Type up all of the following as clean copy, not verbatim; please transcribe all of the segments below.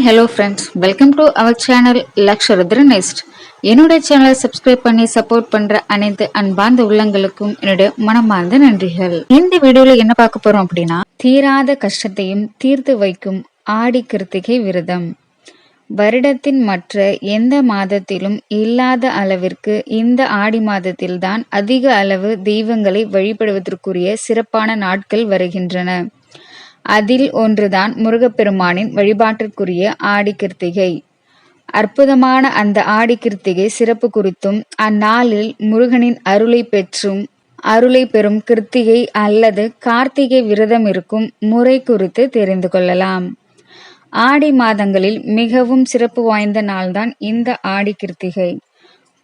Hello friends, welcome to our channel Laksharudra nest. என்னுடைய சேனலை subscribe பண்ணி சப்போர்ட் பண்ற அனைத்து அன்பார்ந்த உள்ளங்களுக்கும் என்னுடைய மனமார்ந்த நன்றிகள். இந்த வீடியோல என்ன பார்க்க போறோம் அப்படின்னா, தீராத கஷ்டத்தையும் தீர்த்து வைக்கும் ஆடி கிருத்திகை விரதம். வருடத்தின் மற்ற எந்த மாதத்திலும் இல்லாத அளவிற்கு இந்த ஆடி மாதத்தில்தான் அதிக அளவு தெய்வங்களை வழிபடுவதற்குரிய சிறப்பான நாட்கள் வருகின்றன. அதில் ஒன்றுதான் முருகப்பெருமானின் வழிபாட்டிற்குரிய ஆடி கிருத்திகை. அற்புதமான அந்த ஆடி கிருத்திகை சிறப்பு குறித்தும் அந்நாளில் முருகனின் அருளை பெறும் கிருத்திகை அல்லது கார்த்திகை விரதம் இருக்கும் முறை குறித்து தெரிந்து கொள்ளலாம். ஆடி மாதங்களில் மிகவும் சிறப்பு வாய்ந்த நாள்தான் இந்த ஆடி கிருத்திகை.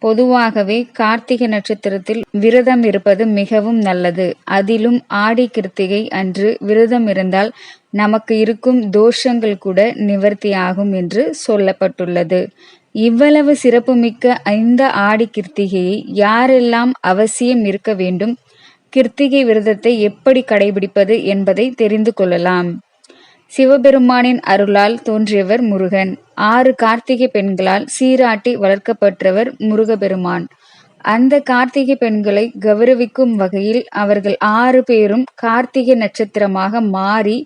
பொதுவாகவே கார்த்திகை நட்சத்திரத்தில் விரதம் இருப்பது மிகவும் நல்லது. அதிலும் ஆடி கிருத்திகை அன்று விரதம் இருந்தால் நமக்கு இருக்கும் தோஷங்கள் கூட நிவர்த்தி ஆகும் என்று சொல்லப்பட்டுள்ளது. இவ்வளவு சிறப்புமிக்க இந்த ஆடி கிருத்திகையை யாரெல்லாம் அவசியம் இருக்க வேண்டும், கிருத்திகை விரதத்தை எப்படி கடைபிடிப்பது என்பதை தெரிந்து கொள்ளலாம். சிவபெருமானின் அருளால் தோன்றியவர் முருகன். 6 கார்த்திகை பெண்களால் சீராட்டி வளர்க்கப்பட்டவர் முருகப்பெருமான். அந்த கார்த்திகை பெண்களை கௌரவிக்கும் வகையில் அவர்கள் 6 பேரும் கார்த்திகை நட்சத்திரமாக மாறி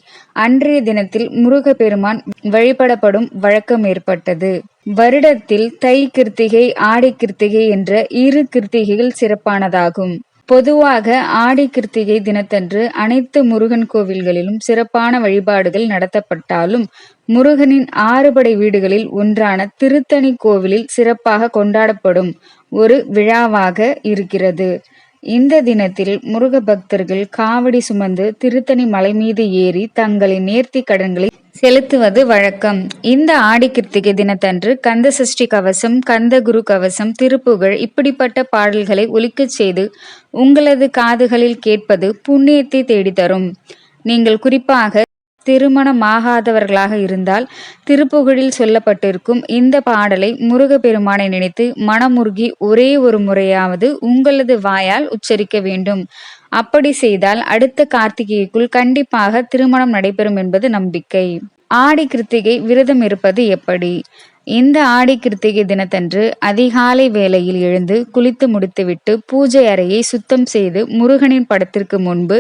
அன்றைய தினத்தில் முருகப்பெருமான் வழிபடப்படும் வழக்கம் ஏற்பட்டது. வருடத்தில் தை கிருத்திகை, ஆடி கிருத்திகை என்ற 2 கிருத்திகைகள் சிறப்பானதாகும். பொதுவாக ஆடி கிருத்திகை தினத்தன்று அனைத்து முருகன் கோவில்களிலும் சிறப்பான வழிபாடுகள் நடத்தப்பட்டாலும் முருகனின் 6 படை வீடுகளில் ஒன்றான திருத்தணி கோவிலில் சிறப்பாக கொண்டாடப்படும் ஒரு விழாவாக இருக்கிறது. இந்த தினத்தில் முருக பக்தர்கள் காவடி சுமந்து திருத்தணி மலை மீது ஏறி தங்களின் நேர்த்தி கடன்களை செலுத்துவது வழக்கம். இந்த ஆடி கிருத்திகை தினத்தன்று கந்த சஷ்டி கவசம், கந்த குரு கவசம், திருப்புகழ் இப்படிப்பட்ட பாடல்களை ஒலிக்கச் செய்து உங்களது காதுகளில் கேட்பது புண்ணியத்தை தேடித்தரும். நீங்கள் குறிப்பாக திருமணமாகாதவர்களாக இருந்தால் திருப்புகழில் சொல்லப்பட்டிருக்கும் இந்த பாடலை முருகப்பெருமானை நினைத்து மனமுருகி ஒரே ஒரு முறையாவது உங்களது வாயால் உச்சரிக்க வேண்டும். அப்படி செய்தால் அடுத்த கார்த்திகைக்குள் கண்டிப்பாக திருமணம் நடைபெறும் என்பது நம்பிக்கை. ஆடி கிருத்திகை விரதம் இருப்பது எப்படி? இந்த ஆடி கிருத்திகை தினத்தன்று அதிகாலை வேளையில் எழுந்து குளித்து முடித்துவிட்டு பூஜை அறையை சுத்தம் செய்து முருகனின் படத்திற்கு முன்பு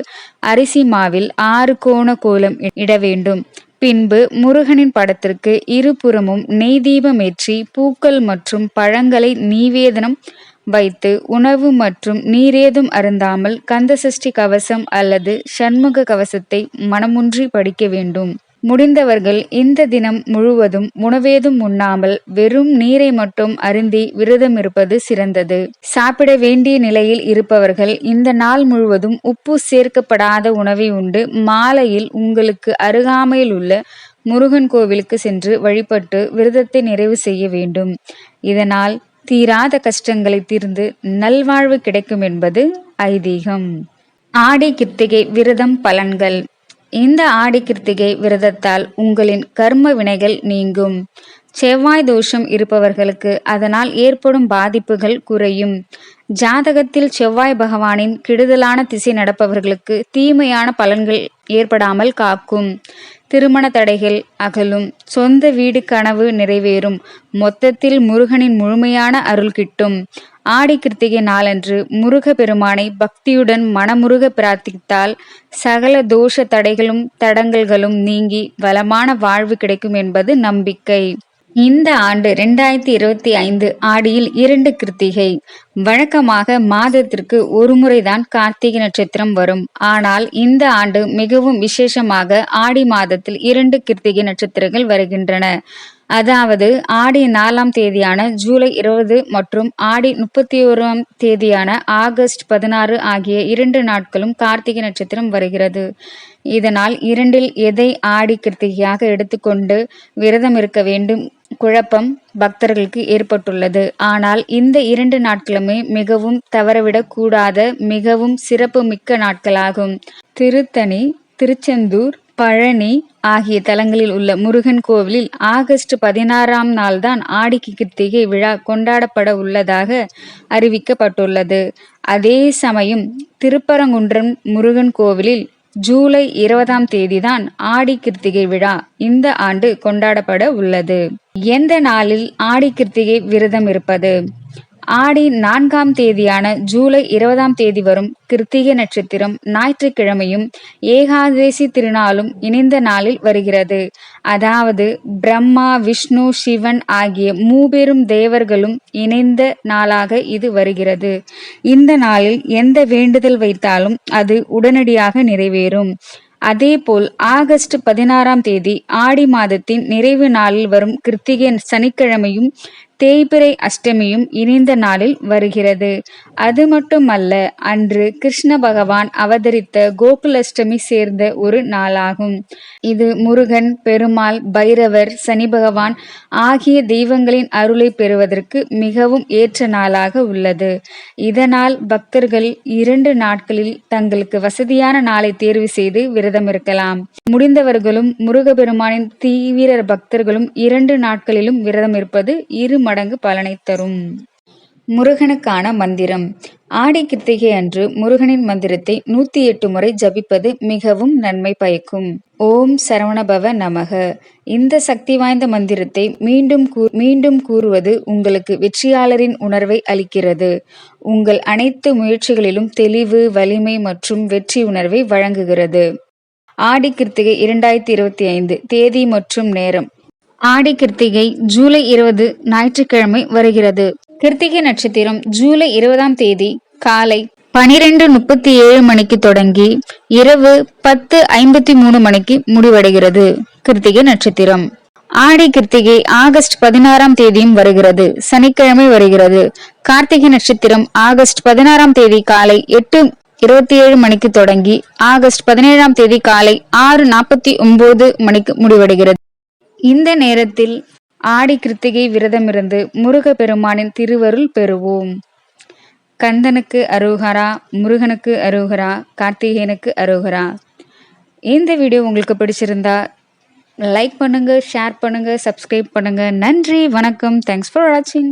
அரிசி மாவில் 6 கோண கோலம் இட வேண்டும். பின்பு முருகனின் படத்திற்கு இருபுறமும் நெய் தீபம் ஏற்றி பூக்கள் மற்றும் பழங்களை நீவேதனம் வைத்து உணவு மற்றும் நீரேதும் அருந்தாமல் கந்தசஷ்டி கவசம் அல்லது சண்முக கவசத்தை மனமுன்றி படிக்க வேண்டும். முடிந்தவர்கள் இந்த தினம் முழுவதும் உணவேதும் உண்ணாமல் வெறும் நீரை மட்டும் அருந்தி விரதம் இருப்பது சிறந்தது. சாப்பிட வேண்டிய நிலையில் இருப்பவர்கள் இந்த நாள் முழுவதும் உப்பு சேர்க்கப்படாத உணவை உண்டு மாலையில் உங்களுக்கு அருகாமையில் உள்ள முருகன் கோவிலுக்கு சென்று வழிபட்டு விரதத்தை நிறைவு செய்ய வேண்டும். இதனால் தீராத கஷ்டங்களை தீர்ந்து நல்வாழ்வு கிடைக்கும் என்பது ஐதீகம். ஆடி கிருத்திகை விரதம் பலன்கள். இந்த ஆடி கிருத்திகை விரதத்தால் உங்களின் கர்ம வினைகள் நீங்கும். செவ்வாய் தோஷம் இருப்பவர்களுக்கு அதனால் ஏற்படும் பாதிப்புகள் குறையும். ஜாதகத்தில் செவ்வாய் பகவானின் கெடுதலான திசை நடப்பவர்களுக்கு தீமையான பலன்கள் ஏற்படாமல் காக்கும். திருமண தடைகள் அகலும். சொந்த வீடு கனவு நிறைவேறும். மொத்தத்தில் முருகனின் முழுமையான அருள் கிட்டும். ஆடி கிருத்திகை நாளன்று முருக பெருமானை பக்தியுடன் மனமுருக பிரார்த்தித்தால் சகல தோஷ தடைகளும் தடங்கல்களும் நீங்கி வளமான வாழ்வு கிடைக்கும் என்பது நம்பிக்கை. இந்த ஆண்டு 2025 ஆடியில் 2 கிருத்திகை. வழக்கமாக மாதத்திற்கு ஒரு முறைதான் கார்த்திகை நட்சத்திரம் வரும். ஆனால் இந்த ஆண்டு மிகவும் விசேஷமாக ஆடி மாதத்தில் 2 கிருத்திகை நட்சத்திரங்கள் வருகின்றன. அதாவது ஆடி 4ஆம் தேதியான ஜூலை 20 மற்றும் ஆடி 31ஆம் தேதியான ஆகஸ்ட் 16 ஆகிய 2 நாட்களும் கார்த்திகை நட்சத்திரம் வருகிறது. இதனால் 2இல் எதை ஆடி கிருத்திகையாக எடுத்துக்கொண்டு விரதம் இருக்க வேண்டும் குழப்பம் பக்தர்களுக்கு ஏற்பட்டுள்ளது. ஆனால் இந்த 2 நாட்களுமே மிகவும் தவறவிடக் கூடாத மிகவும் சிறப்பு மிக்க நாட்களாகும். திருத்தணி, திருச்செந்தூர், பழனி ஆகிய தலங்களில் உள்ள முருகன் கோவிலில் ஆகஸ்ட் 16ஆம் நாள்தான் ஆடி கிருத்திகை விழா கொண்டாடப்பட உள்ளதாக அறிவிக்கப்பட்டுள்ளது. அதே சமயம் திருப்பரங்குன்றம் முருகன் கோவிலில் ஜூலை 20ஆம் தேதிதான் ஆடி கிருத்திகை விழா இந்த ஆண்டு கொண்டாடப்பட உள்ளது. எந்த நாளில் ஆடி கிருத்திகை விரதம் இருப்பது? ஆடி 4ஆம் தேதியான ஜூலை 20ஆம் தேதி வரும் கிருத்திகை நட்சத்திரம் ஞாயிற்றுக்கிழமையும் ஏகாதேசி திருநாளும் இணைந்த நாளில் வருகிறது. அதாவது பிரம்மா, விஷ்ணு, சிவன் ஆகிய மூபெரும் தேவர்களும் இணைந்த நாளாக இது வருகிறது. இந்த நாளில் எந்த வேண்டுதல் வைத்தாலும் அது உடனடியாக நிறைவேறும். அதேபோல் ஆகஸ்ட் 16ஆம் தேதி ஆடி மாதத்தின் நிறைவு நாளில் வரும் கிருத்திகை சனிக்கிழமையும் தேய்பிறை அஷ்டமியும் இணைந்த நாளில் வருகிறது. அது மட்டுமல்ல, அன்று கிருஷ்ண பகவான் அவதரித்த கோகுலஷ்டமி சேர்ந்த ஒரு நாளாகும். இது முருகன், பெருமாள், பைரவர், சனி பகவான் ஆகிய தெய்வங்களின் அருளை பெறுவதற்கு மிகவும் ஏற்ற நாளாக உள்ளது. இதனால் பக்தர்கள் 2 நாட்களில் தங்களுக்கு வசதியான நாளை தேர்வு செய்து விரதம் இருக்கலாம். முடிந்தவர்களும் முருகப்பெருமானின் தீவிர பக்தர்களும் 2 நாட்களிலும் விரதம் இருப்பது 2 மடங்கு பலனை தரும். முருகனுக்கான மந்திரம். ஆடி கிருத்திகை அன்று முருகனின் மந்திரத்தை 108 முறை ஜபிப்பது மிகவும் நன்மை பயக்கும். ஓம் சரவணபவ நமக. இந்த சக்தி வாய்ந்த மந்திரத்தை மீண்டும் கூறுவது உங்களுக்கு வெற்றியாளரின் உணர்வை அளிக்கிறது. உங்கள் அனைத்து முயற்சிகளிலும் தெளிவு, வலிமை மற்றும் வெற்றி உணர்வை வழங்குகிறது. ஆடி கிருத்திகை 2025 தேதி மற்றும் நேரம். ஆடி கிருத்திகை ஜூலை 20 ஞாயிற்றுக்கிழமை வருகிறது. கிருத்திகை நட்சத்திரம் ஜூலை 20ஆம் தேதி காலை 12:37 மணிக்கு தொடங்கி இரவு 10:53 மணிக்கு முடிவடைகிறது. கிருத்திகை நட்சத்திரம். ஆடி கிருத்திகை ஆகஸ்ட் 16ஆம் தேதியும் வருகிறது. சனிக்கிழமை வருகிறது. கார்த்திகை நட்சத்திரம் ஆகஸ்ட் 16ஆம் தேதி காலை 8:27 மணிக்கு தொடங்கி ஆகஸ்ட் 17ஆம் தேதி காலை 6:49 மணிக்கு முடிவடைகிறது. இந்த நேரத்தில் ஆடி கிருத்திகை விரதமிருந்து முருக பெருமானின் திருவருள் பெறுவோம். கந்தனுக்கு அரோகரா, முருகனுக்கு அரோகரா, கார்த்திகேயனுக்கு அரோகரா. இந்த வீடியோ உங்களுக்கு பிடிச்சிருந்தா லைக் பண்ணுங்க, ஷேர் பண்ணுங்க, சப்ஸ்கிரைப் பண்ணுங்க. நன்றி, வணக்கம். தேங்க்ஸ் ஃபார் வாட்சிங்.